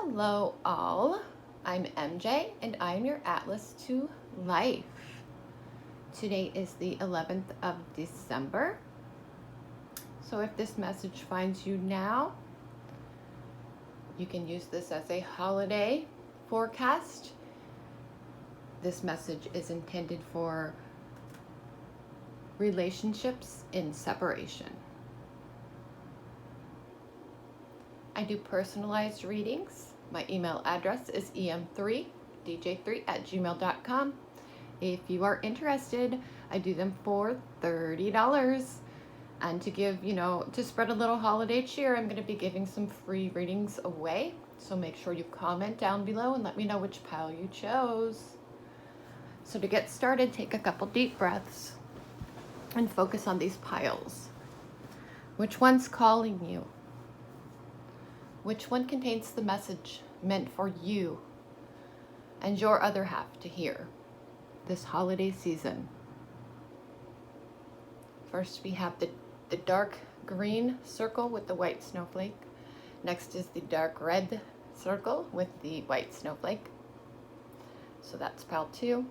Hello all, I'm MJ and I'm your Atlas to Life. Today is the 11th of December. So if this message finds you now, you can use this as a holiday forecast. This message is intended for relationships in separation. I do personalized readings. My email address is em3dj3@gmail.com. If you are interested, I do them for $30. And to give, to spread a little holiday cheer, I'm going to be giving some free readings away. So make sure you comment down below and let me know which pile you chose. So to get started, take a couple deep breaths and focus on these piles. Which one's calling you? Which one contains the message meant for you and your other half to hear this holiday season? First, we have the dark green circle with the white snowflake. Next is the dark red circle with the white snowflake. So that's pile 2,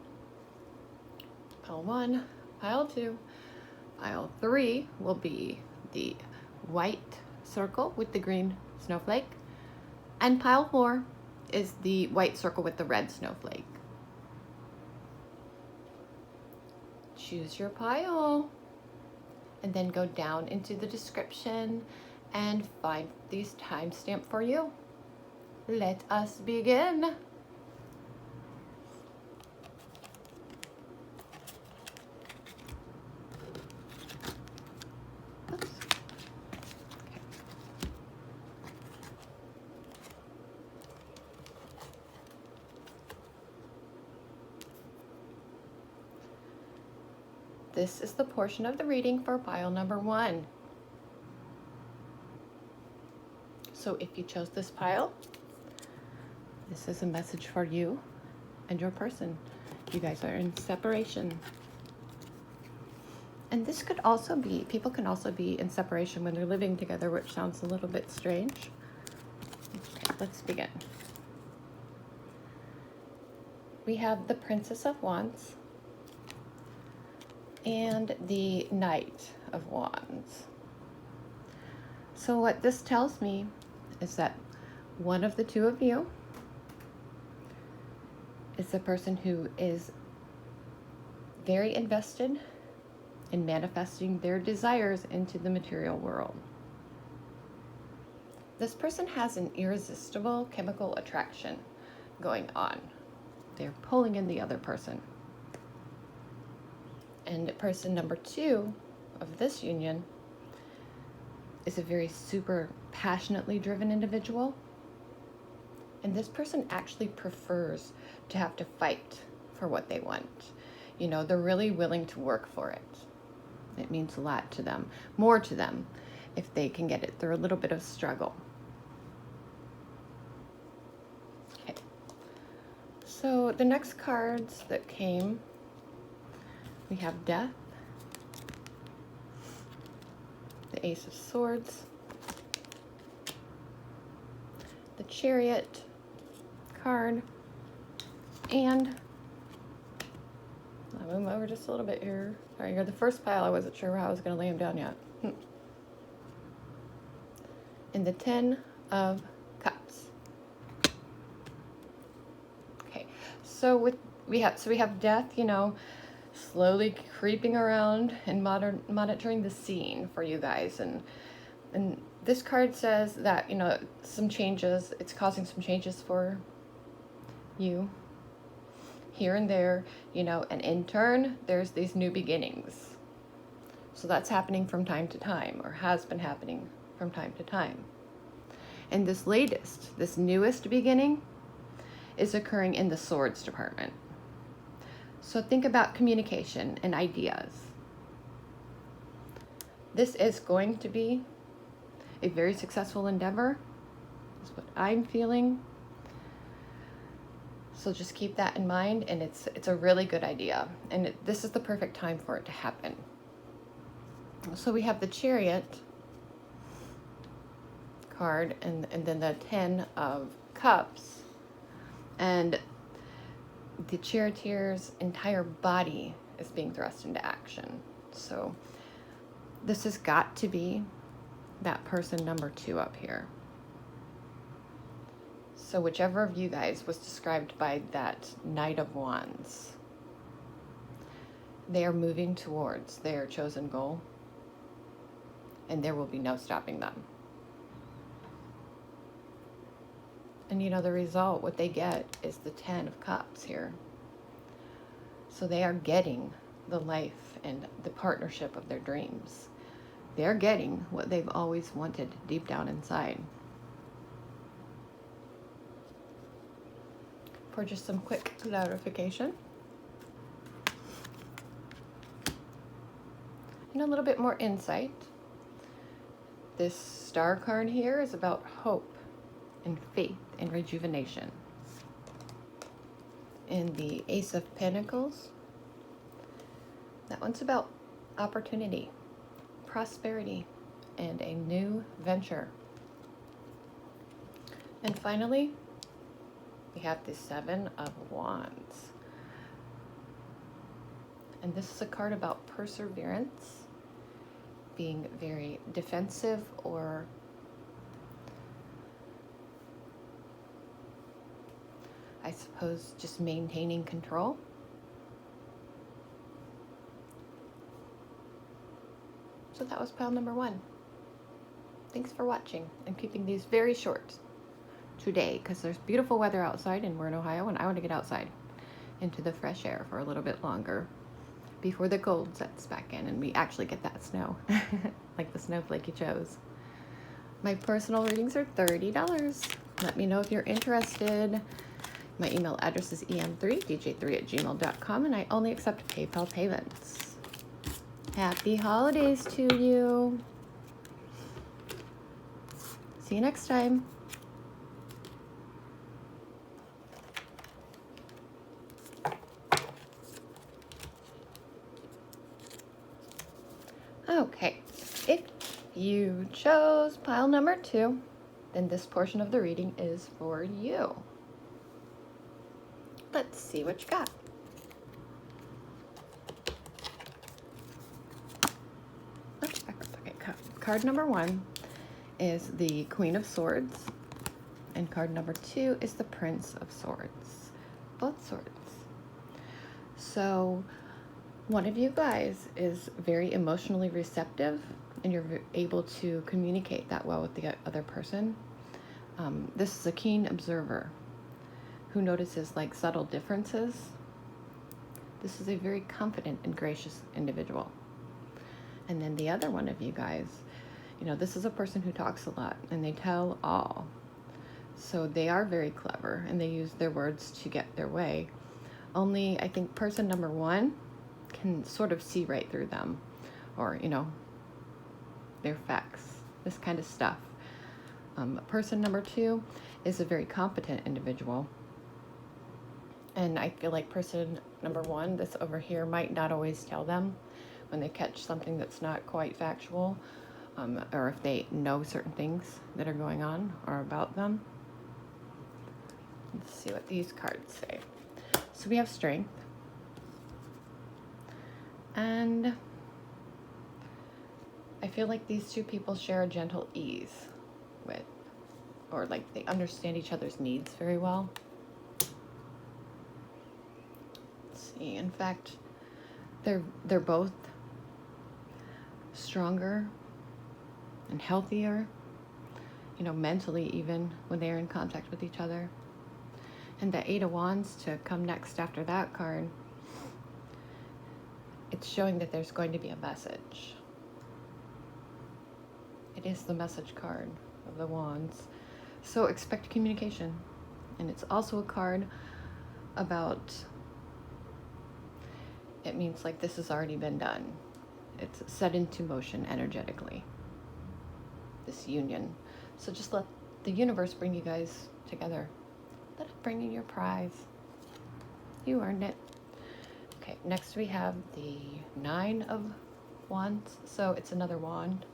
pile 1, pile 2. Pile 3 will be the white circle with the green snowflake, and pile 4 is the white circle with the red snowflake. Choose your pile and then go down into the description and find these timestamp for you. Let us begin. This is the portion of the reading for pile number 1. So if you chose this pile, this is a message for you and your person. You guys are in separation. And this could also be, people can also be in separation when they're living together, which sounds a little bit strange. Okay, let's begin. We have the Princess of Wands and the Knight of Wands. So what this tells me is that one of the two of you is the person who is very invested in manifesting their desires into the material world. This person has an irresistible chemical attraction going on. They're pulling in the other person. And person number 2 of this union is a very super passionately driven individual. And this person actually prefers to have to fight for what they want. They're really willing to work for it. It means a lot to them, more to them, if they can get it through a little bit of struggle. Okay. So the next cards that came, we have Death, the Ace of Swords, the Chariot card, and I'll move over just a little bit here. All right, you're the first pile. I wasn't sure how I was going to lay them down yet. And the 10 of Cups. Okay, so we have Death, slowly creeping around and monitoring the scene for you guys. And this card says that, some changes, it's causing some changes for you here and there, and in turn, there's these new beginnings. So that's happening from time to time, or has been happening from time to time. And this newest beginning is occurring in the Swords department. So think about communication and ideas. This is going to be a very successful endeavor. That's what I'm feeling. So just keep that in mind, and it's a really good idea. And this is the perfect time for it to happen. So we have the Chariot card, and then the 10 of Cups. And the charioteer's entire body is being thrust into action. So this has got to be that person number 2 up here. So whichever of you guys was described by that Knight of Wands, they are moving towards their chosen goal, and there will be no stopping them. And you know, the result, what they get is the 10 of Cups here. So they are getting the life and the partnership of their dreams. They're getting what they've always wanted deep down inside. For just some quick clarification, and a little bit more insight, this Star card here is about hope and faith and rejuvenation. And the Ace of Pentacles, that one's about opportunity, prosperity, and a new venture. And finally, we have the 7 of Wands. And this is a card about perseverance, being very defensive, or I suppose just maintaining control. So that was pile number 1. Thanks for watching. I'm keeping these very short today because there's beautiful weather outside and we're in Ohio, and I want to get outside into the fresh air for a little bit longer before the cold sets back in and we actually get that snow, like the snowflake you chose. My personal readings are $30. Let me know if you're interested. My email address is em3dj3@gmail.com, and I only accept PayPal payments. Happy holidays to you. See you next time. Okay, if you chose pile number 2, then this portion of the reading is for you. Let's see what you got. Oops, backwards. Okay, card number 1 is the Queen of Swords, and card number 2 is the Prince of Swords. Both swords. So one of you guys is very emotionally receptive, and you're able to communicate that well with the other person. This is a keen observer who notices like subtle differences. This is a very confident and gracious individual. And then the other one of you guys, you know, this is a person who talks a lot and they tell all. So they are very clever and they use their words to get their way. Only I think person number 1 can sort of see right through them, or, you know, their facts, this kind of stuff. Person number 2 is a very competent individual. And I feel like person number 1, this over here, might not always tell them when they catch something that's not quite factual, or if they know certain things that are going on or about them. Let's see what these cards say. So we have strength. And I feel like these 2 people share a gentle ease with, or like they understand each other's needs very well. In fact, they're both stronger and healthier, you know, mentally, even when they are in contact with each other. And the 8 of Wands to come next after that card, it's showing that there's going to be a message. It is the message card of the Wands. So expect communication. And it's also a card about, it means like this has already been done. It's set into motion energetically, this union. So just let the universe bring you guys together. Let it bring you your prize. You earned it. Okay, next we have the 9 of Wands. So it's another wand.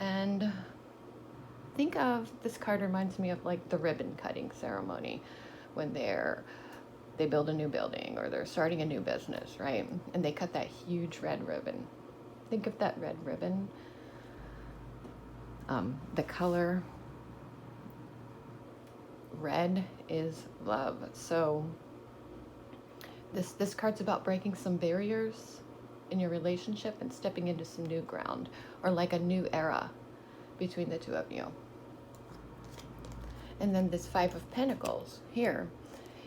And think of, this card reminds me of like the ribbon cutting ceremony when they build a new building or they're starting a new business, right? And they cut that huge red ribbon. Think of that red ribbon. The color red is love. So this card's about breaking some barriers in your relationship and stepping into some new ground, or like a new era between the two of you. And then this Five of Pentacles here,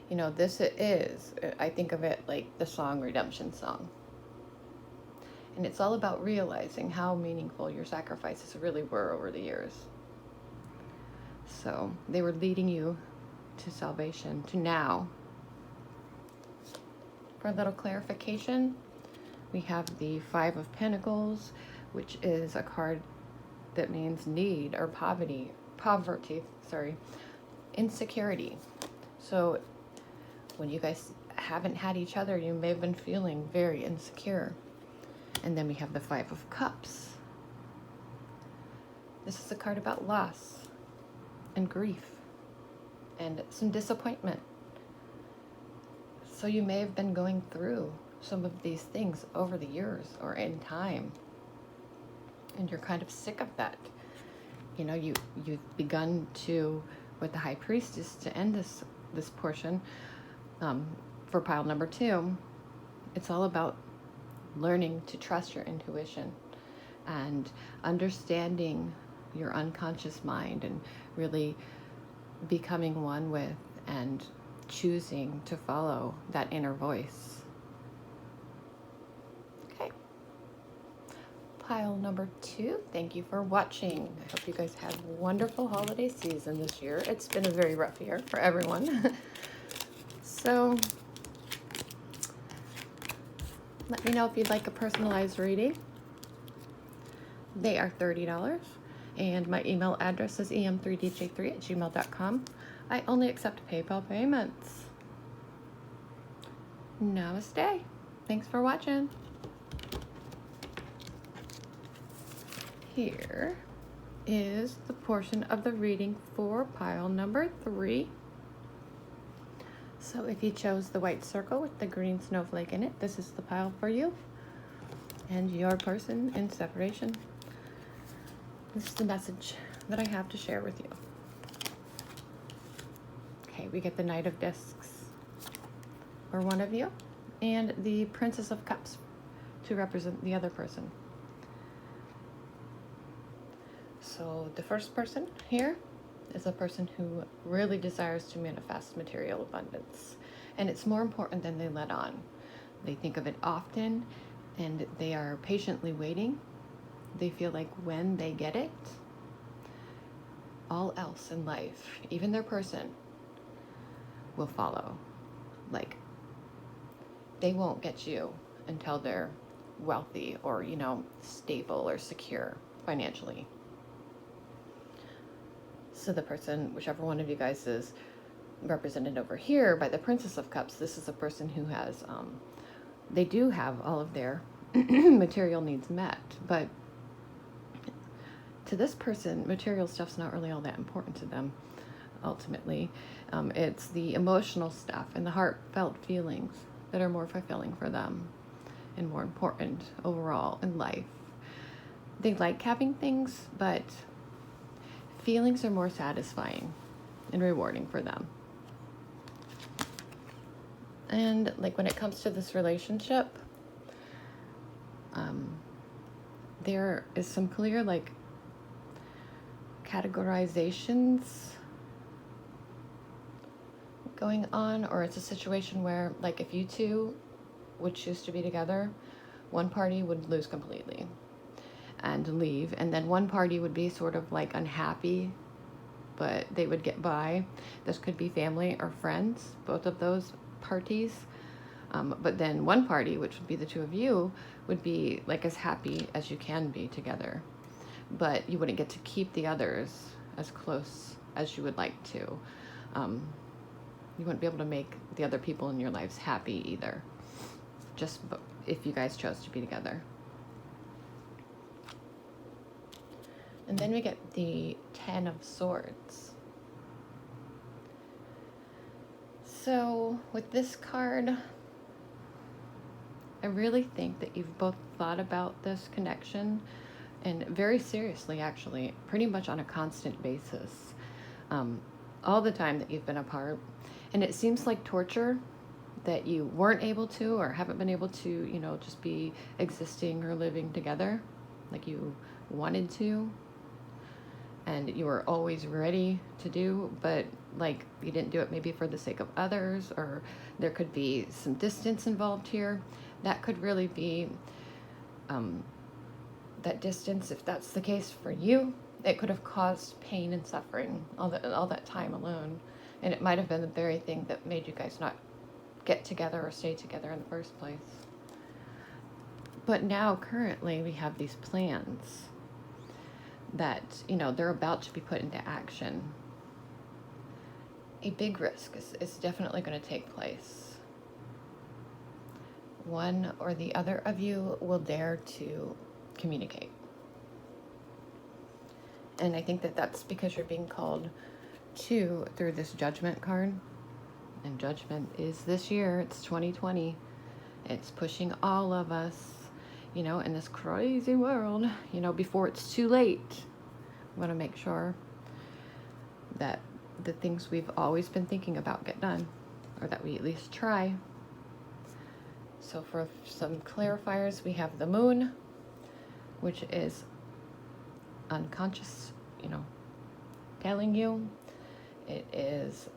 you know, this is, I think of it like the song Redemption Song. And it's all about realizing how meaningful your sacrifices really were over the years. So they were leading you to salvation, to now. For a little clarification, we have the Five of Pentacles, which is a card that means need or poverty, insecurity. So when you guys haven't had each other, you may have been feeling very insecure. And then we have the Five of Cups. This is a card about loss and grief and some disappointment. So you may have been going through some of these things over the years or in time, and you're kind of sick of that. You know, you've begun to, with the High Priestess, to end this portion, for pile number 2, it's all about learning to trust your intuition and understanding your unconscious mind and really becoming one with and choosing to follow that inner voice. Okay. Pile number 2, thank you for watching. I hope you guys had a wonderful holiday season this year. It's been a very rough year for everyone. So let me know if you'd like a personalized reading. They are $30, and my email address is em3dj3@gmail.com. I only accept PayPal payments. Namaste. Thanks for watching. Here is the portion of the reading for pile number 3. So if you chose the white circle with the green snowflake in it, this is the pile for you and your person in separation. This is the message that I have to share with you. Okay, we get the Knight of Discs for one of you, and the Princess of Cups to represent the other person. So the first person here is a person who really desires to manifest material abundance, and it's more important than they let on. They think of it often, and they are patiently waiting. They feel like when they get it, all else in life, even their person, will follow. Like, they won't get you until they're wealthy or, you know, stable or secure financially. So the person, whichever one of you guys is represented over here by the Princess of Cups, this is a person who has, they do have all of their material needs met, but to this person, material stuff's not really all that important to them, ultimately. It's the emotional stuff and the heartfelt feelings that are more fulfilling for them and more important overall in life. They like having things, but feelings are more satisfying and rewarding for them. And like when it comes to this relationship, there is some clear like categorizations going on, or it's a situation where like if you two would choose to be together, one party would lose completely and leave, and then one party would be sort of like unhappy, but they would get by. This could be family or friends, both of those parties. But then one party, which would be the two of you, would be like as happy as you can be together, but you wouldn't get to keep the others as close as you would like to. You wouldn't be able to make the other people in your lives happy either, just if you guys chose to be together. And then we get the Ten of Swords. So with this card, I really think that you've both thought about this connection, and very seriously, actually, pretty much on a constant basis, all the time that you've been apart. And it seems like torture that you weren't able to or haven't been able to, you know, just be existing or living together like you wanted to, and you were always ready to do, but like you didn't do it maybe for the sake of others, or there could be some distance involved here. That could really be that distance, if that's the case for you, it could have caused pain and suffering all that time alone. And it might have been the very thing that made you guys not get together or stay together in the first place. But now, currently, we have these plans that, you know, they're about to be put into action. A big risk is definitely going to take place. One or the other of you will dare to communicate. And I think that that's because you're being called to through this Judgment card. And Judgment is this year. It's 2020. It's pushing all of us, you know, in this crazy world, you know, before it's too late. I want to make sure that the things we've always been thinking about get done, or that we at least try. So for some clarifiers, we have the Moon, which is unconscious, you know, telling you. It is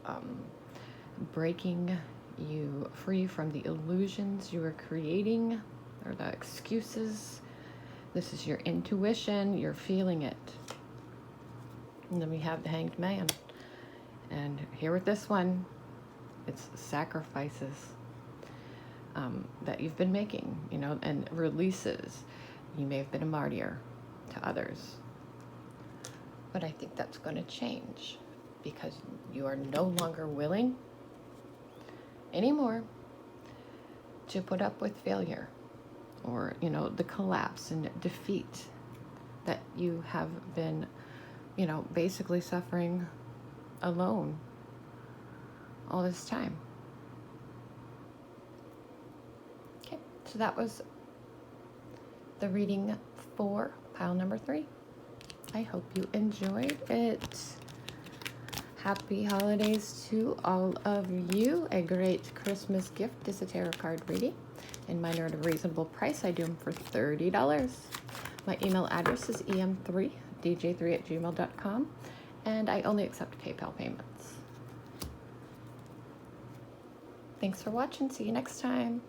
breaking you free from the illusions you were creating, or the excuses. This is your intuition. You're feeling it. And then we have the Hanged Man. And here with this one, it's sacrifices that you've been making, you know, and releases. You may have been a martyr to others. But I think that's going to change, because you are no longer willing anymore to put up with failure, or, you know, the collapse and defeat that you have been, you know, basically suffering alone all this time. Okay, so that was the reading for pile number 3. I hope you enjoyed it. Happy holidays to all of you. A great Christmas gift is a tarot card reading, and mine are at a reasonable price. I do them for $30. My email address is em3dj3@gmail.com, and I only accept PayPal payments. Thanks for watching. See you next time.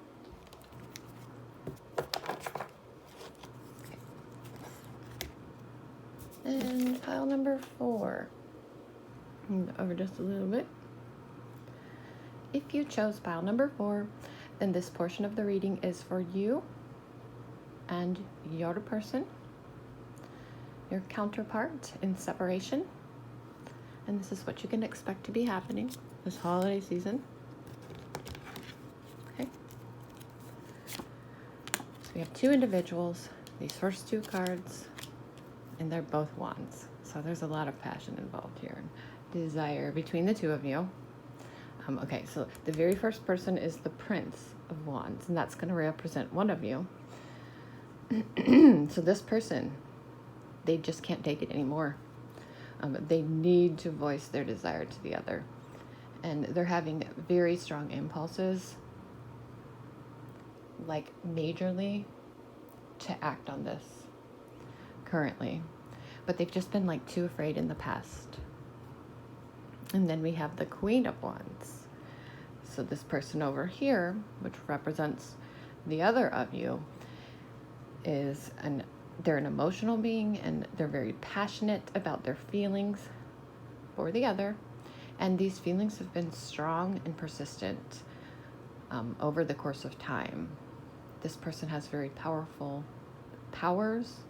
Okay. And pile number 4. Over just a little bit. If you chose pile number 4, then this portion of the reading is for you and your person, your counterpart in separation. And this is what you can expect to be happening this holiday season. Okay. So we have 2 individuals, these first 2 cards, and they're both wands. So there's a lot of passion involved here, and desire between the 2 of you. Okay, so the very first person is the Prince of Wands, and that's going to represent one of you. So this person, they just can't take it anymore. They need to voice their desire to the other, and they're having very strong impulses, like majorly, to act on this currently, but they've just been like too afraid in the past. And then we have the Queen of Wands. So this person over here, which represents the other of you, they're an emotional being, and they're very passionate about their feelings for the other. And these feelings have been strong and persistent over the course of time. This person has very powerful powers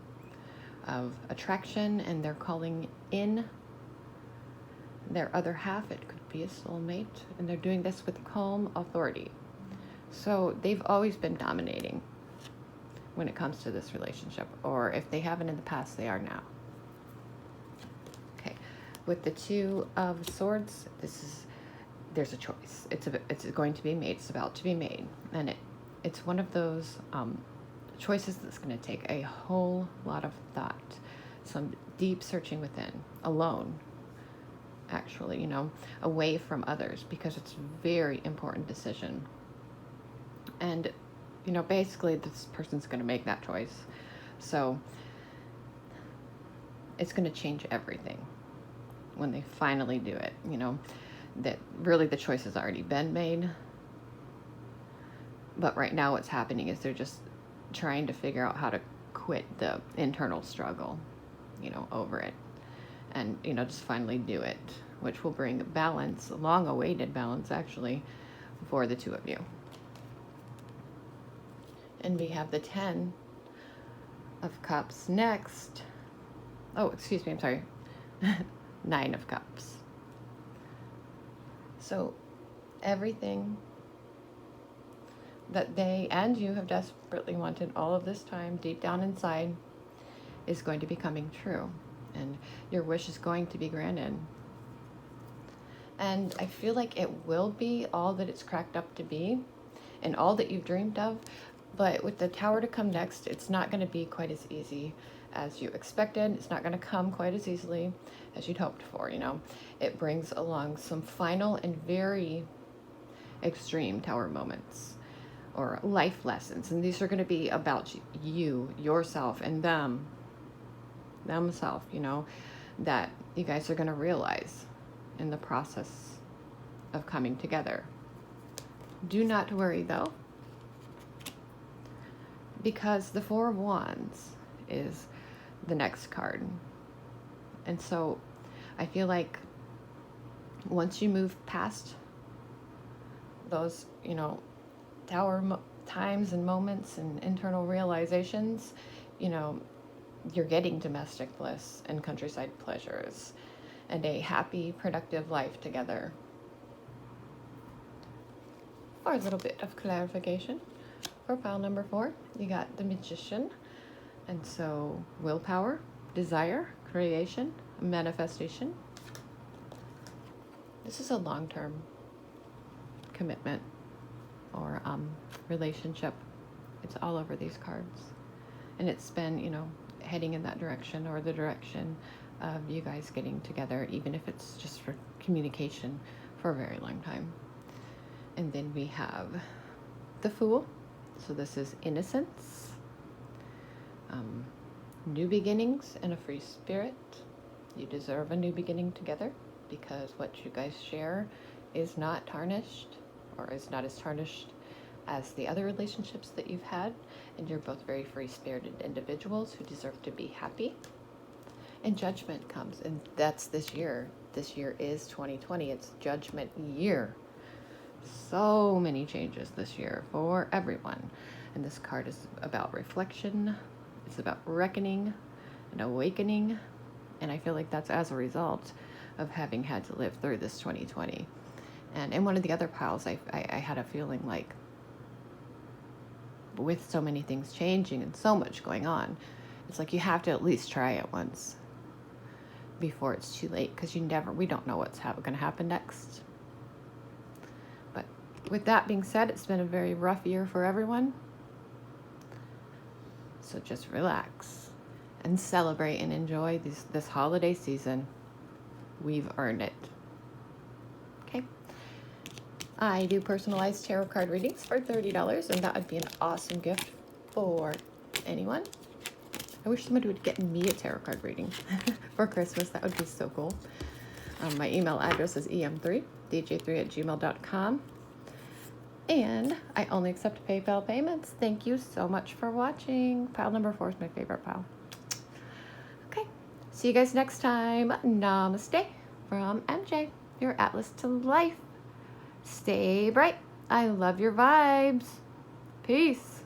of attraction, and they're calling in their other half. It could be a soulmate, and they're doing this with calm authority. So they've always been dominating when it comes to this relationship, or if they haven't in the past, they are now. with the Two of Swords, there's a choice. It's going to be made. It's about to be made, and it's one of those choices that's going to take a whole lot of thought, some deep searching within, alone, actually, away from others, because it's a very important decision. And basically this person's going to make that choice, so it's going to change everything when they finally do it. That really the choice has already been made, but right now what's happening is they're just trying to figure out how to quit the internal struggle, over it, and just finally do it, which will bring balance, long-awaited balance actually, for the two of you. And we have the 10 of Cups next. Oh, excuse me, I'm sorry. 9 of Cups. So everything that they and you have desperately wanted all of this time, deep down inside, is going to be coming true. And your wish is going to be granted. And I feel like it will be all that it's cracked up to be, and all that you've dreamed of. But with the Tower to come next, it's not going to be quite as easy as you expected. It's not going to come quite as easily as you'd hoped for, It brings along some final and very extreme Tower moments, or life lessons. And these are going to be about you, yourself, and themself, that you guys are going to realize in the process of coming together. Do not worry, though, because the Four of Wands is the next card. And so I feel like once you move past those, Tower times and moments and internal realizations, you're getting domestic bliss and countryside pleasures and a happy, productive life together. For a little bit of clarification, for pile number 4, you got the Magician. And so willpower, desire, creation, manifestation. This is a long-term commitment or relationship. It's all over these cards. And it's been, heading in that direction, or the direction of you guys getting together, even if it's just for communication, for a very long time. And then we have the Fool. So this is innocence, new beginnings, and a free spirit. You deserve a new beginning together, because what you guys share is not tarnished, or is not as tarnished as the other relationships that you've had, and you're both very free-spirited individuals who deserve to be happy. And Judgment comes, and that's this year. This year is 2020. It's Judgment year. So many changes this year for everyone. And this card is about reflection. It's about reckoning and awakening. And I feel like that's as a result of having had to live through this 2020. And in one of the other piles, I had a feeling like, with so many things changing and so much going on, it's like you have to at least try it once before it's too late, because we don't know what's going to happen next. But with that being said, it's been a very rough year for everyone. So just relax and celebrate and enjoy this holiday season. We've earned it. Okay. I do personalized tarot card readings for $30, and that would be an awesome gift for anyone. I wish somebody would get me a tarot card reading for Christmas. That would be so cool. My email address is em3dj3@gmail.com. And I only accept PayPal payments. Thank you so much for watching. Pile number 4 is my favorite pile. Okay. See you guys next time. Namaste from MJ, your Atlas to Life. Stay bright. I love your vibes. Peace.